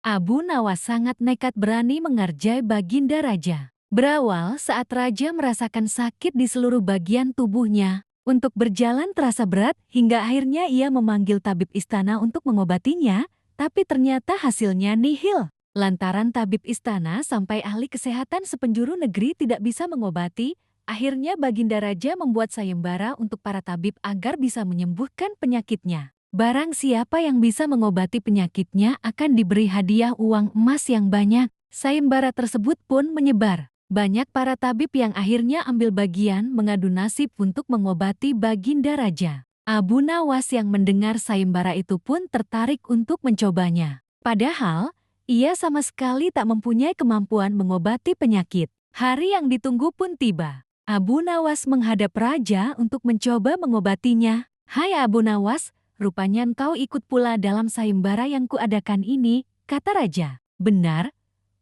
Abu Nawas sangat nekat berani mengerjai Baginda Raja. Berawal saat Raja merasakan sakit di seluruh bagian tubuhnya. Untuk berjalan terasa berat hingga akhirnya ia memanggil tabib istana untuk mengobatinya, tapi ternyata hasilnya nihil. Lantaran tabib istana sampai ahli kesehatan sepenjuru negeri tidak bisa mengobati, akhirnya Baginda Raja membuat sayembara untuk para tabib agar bisa menyembuhkan penyakitnya. Barang siapa yang bisa mengobati penyakitnya akan diberi hadiah uang emas yang banyak. Sayembara tersebut pun menyebar. Banyak para tabib yang akhirnya ambil bagian mengadu nasib untuk mengobati Baginda Raja. Abu Nawas yang mendengar sayembara itu pun tertarik untuk mencobanya. Padahal, ia sama sekali tak mempunyai kemampuan mengobati penyakit. Hari yang ditunggu pun tiba. Abu Nawas menghadap Raja untuk mencoba mengobatinya. "Hai Abu Nawas, rupanya engkau ikut pula dalam sayembara yang kuadakan ini," kata Raja. "Benar,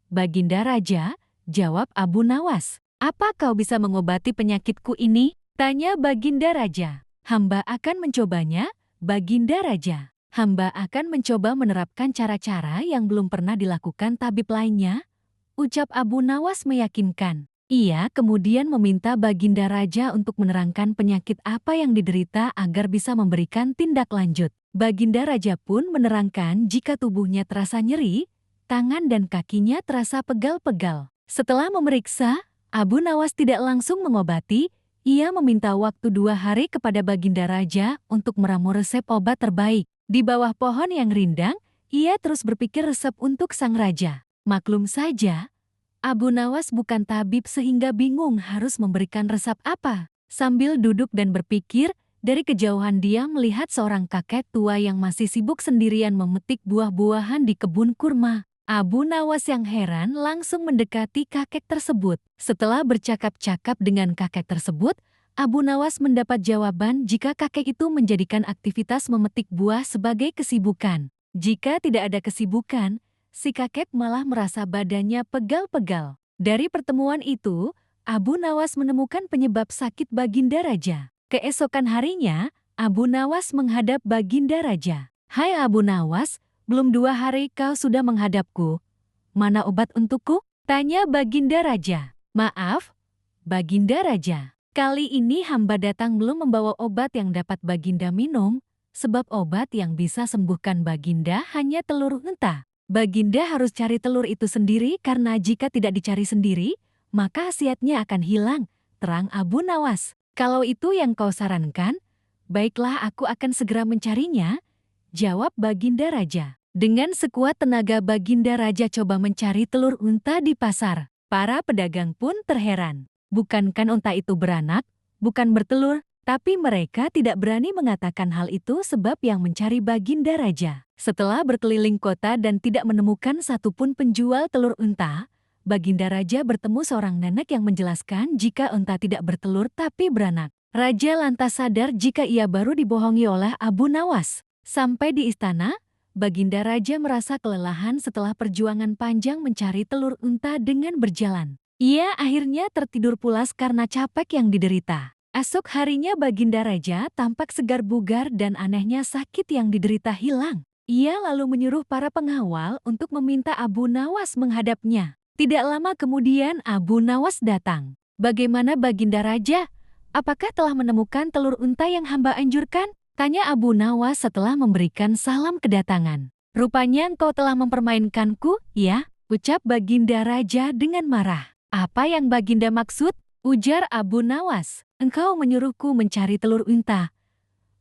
Baginda Raja," jawab Abu Nawas. "Apa kau bisa mengobati penyakitku ini?" tanya Baginda Raja. "Hamba akan mencobanya, Baginda Raja. Hamba akan mencoba menerapkan cara-cara yang belum pernah dilakukan tabib lainnya," ucap Abu Nawas meyakinkan. Ia kemudian meminta Baginda Raja untuk menerangkan penyakit apa yang diderita agar bisa memberikan tindak lanjut. Baginda Raja pun menerangkan jika tubuhnya terasa nyeri, tangan dan kakinya terasa pegal-pegal. Setelah memeriksa, Abu Nawas tidak langsung mengobati, ia meminta waktu 2 hari kepada Baginda Raja untuk meramu resep obat terbaik. Di bawah pohon yang rindang, ia terus berpikir resep untuk sang raja. Maklum saja, Abu Nawas bukan tabib sehingga bingung harus memberikan resep apa. Sambil duduk dan berpikir, dari kejauhan dia melihat seorang kakek tua yang masih sibuk sendirian memetik buah-buahan di kebun kurma. Abu Nawas yang heran langsung mendekati kakek tersebut. Setelah bercakap-cakap dengan kakek tersebut, Abu Nawas mendapat jawaban jika kakek itu menjadikan aktivitas memetik buah sebagai kesibukan. Jika tidak ada kesibukan, si kakek malah merasa badannya pegal-pegal. Dari pertemuan itu, Abu Nawas menemukan penyebab sakit Baginda Raja. Keesokan harinya, Abu Nawas menghadap Baginda Raja. "Hai Abu Nawas, belum 2 hari kau sudah menghadapku. Mana obat untukku?" tanya Baginda Raja. "Maaf, Baginda Raja. Kali ini hamba datang belum membawa obat yang dapat Baginda minum, sebab obat yang bisa sembuhkan Baginda hanya telur unta. Baginda harus cari telur itu sendiri karena jika tidak dicari sendiri, maka khasiatnya akan hilang," terang Abu Nawas. "Kalau itu yang kau sarankan, baiklah aku akan segera mencarinya," jawab Baginda Raja. Dengan sekuat tenaga Baginda Raja coba mencari telur unta di pasar. Para pedagang pun terheran. Bukankan unta itu beranak, bukan bertelur, tapi mereka tidak berani mengatakan hal itu sebab yang mencari Baginda Raja. Setelah berkeliling kota dan tidak menemukan satupun penjual telur unta, Baginda Raja bertemu seorang nenek yang menjelaskan jika unta tidak bertelur tapi beranak. Raja lantas sadar jika ia baru dibohongi oleh Abu Nawas. Sampai di istana, Baginda Raja merasa kelelahan setelah perjuangan panjang mencari telur unta dengan berjalan. Ia akhirnya tertidur pulas karena capek yang diderita. Esok harinya Baginda Raja tampak segar bugar dan anehnya sakit yang diderita hilang. Ia lalu menyuruh para pengawal untuk meminta Abu Nawas menghadapnya. Tidak lama kemudian Abu Nawas datang. "Bagaimana Baginda Raja? Apakah telah menemukan telur unta yang hamba anjurkan?" tanya Abu Nawas setelah memberikan salam kedatangan. "Rupanya engkau telah mempermainkanku, ya?" ucap Baginda Raja dengan marah. "Apa yang Baginda maksud?" ujar Abu Nawas. "Engkau menyuruhku mencari telur unta.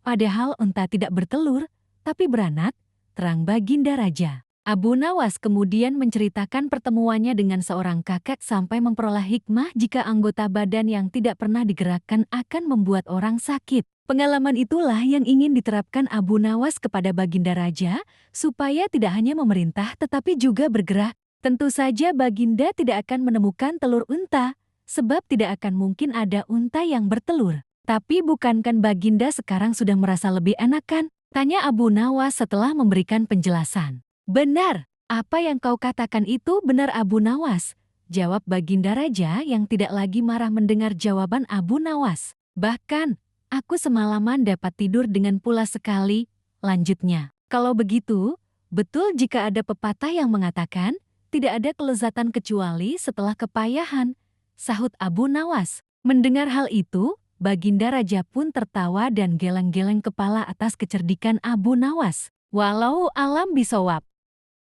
Padahal unta tidak bertelur, tapi beranak," terang Baginda Raja. Abu Nawas kemudian menceritakan pertemuannya dengan seorang kakek sampai memperoleh hikmah jika anggota badan yang tidak pernah digerakkan akan membuat orang sakit. Pengalaman itulah yang ingin diterapkan Abu Nawas kepada Baginda Raja, supaya tidak hanya memerintah tetapi juga bergerak. Tentu saja Baginda tidak akan menemukan telur unta, sebab tidak akan mungkin ada unta yang bertelur. "Tapi bukankan Baginda sekarang sudah merasa lebih enak kan?" tanya Abu Nawas setelah memberikan penjelasan. "Benar, apa yang kau katakan itu benar Abu Nawas," jawab Baginda Raja yang tidak lagi marah mendengar jawaban Abu Nawas. "Bahkan, aku semalaman dapat tidur dengan pulas sekali," lanjutnya. "Kalau begitu, Betul jika ada pepatah yang mengatakan, tidak ada kelezatan kecuali setelah kepayahan, sahut Abu Nawas. Mendengar hal itu, Baginda Raja pun tertawa dan geleng-geleng kepala atas kecerdikan Abu Nawas. Walau alam bisawab.